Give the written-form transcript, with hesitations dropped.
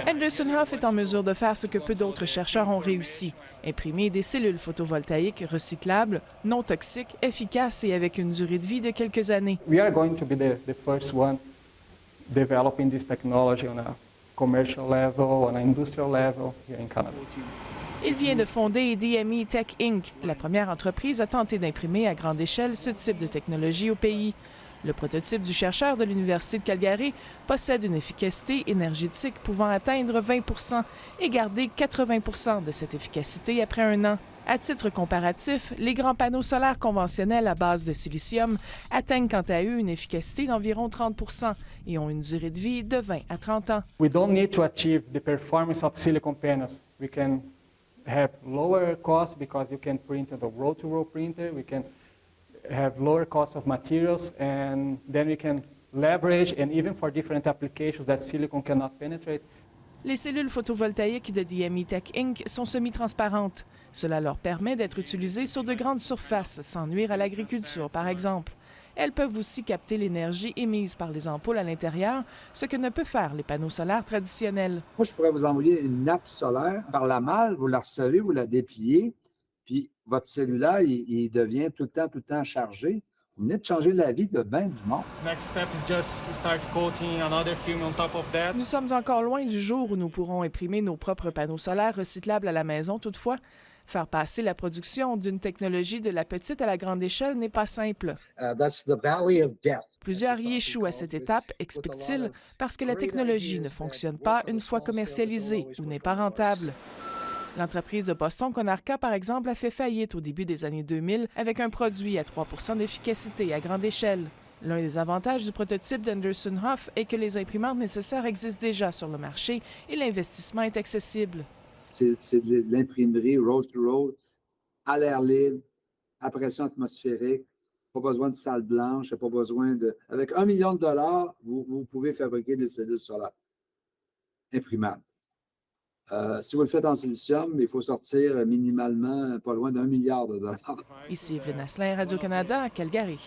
Anderson Hoff est en mesure de faire ce que peu d'autres chercheurs ont réussi, imprimer des cellules photovoltaïques recyclables, non toxiques, efficaces et avec une durée de vie de quelques années. We are going to be the first one developing this technology on a commercial level, on an industrial level here in Canada. Il vient de fonder DME Tech Inc., la première entreprise à tenter d'imprimer à grande échelle ce type de technologie au pays. Le prototype du chercheur de l'Université de Calgary possède une efficacité énergétique pouvant atteindre 20 et garder 80 de cette efficacité après un an. À titre comparatif, les grands panneaux solaires conventionnels à base de silicium atteignent quant à eux une efficacité d'environ 30 et ont une durée de vie de 20 à 30 ans. We don't need to achieve the performance of silicon panels. We can have lower costs because you can print on the roll-to-roll printer. We can have lower cost of materials, and then we can leverage, and even for different applications that silicon cannot penetrate. Les cellules photovoltaïques de DME Tech Inc. sont semi-transparentes. Cela leur permet d'être utilisées sur de grandes surfaces sans nuire à l'agriculture, par exemple. Elles peuvent aussi capter l'énergie émise par les ampoules à l'intérieur, ce que ne peuvent faire les panneaux solaires traditionnels. Moi, je pourrais vous envoyer une nappe solaire par la malle, vous la recevez, vous la dépliez, puis votre cellulaire, il devient tout le temps chargé. Vous venez de changer la vie de bien du monde. Next step is just start coating another film on top of that. Nous sommes encore loin du jour où nous pourrons imprimer nos propres panneaux solaires recyclables à la maison. Toutefois, faire passer la production d'une technologie de la petite à la grande échelle n'est pas simple. Plusieurs y échouent à cette étape, explique-t-il, parce que la technologie ne fonctionne pas une fois commercialisée ou n'est pas rentable. L'entreprise de Boston Conarca, par exemple, a fait faillite au début des années 2000 avec un produit à 3 d'efficacité à grande échelle. L'un des avantages du prototype d'Anderson Hoff est que les imprimantes nécessaires existent déjà sur le marché et l'investissement est accessible. C'est de l'imprimerie roll-to-roll, à l'air libre, à pression atmosphérique, pas besoin de salle blanche, pas besoin de... Avec $1 million, vous pouvez fabriquer des cellules solaires imprimables. Si vous le faites en silicium, il faut sortir minimalement pas loin d'1 milliard de dollars. Ici Evelyne Asselin, Radio-Canada, à Calgary.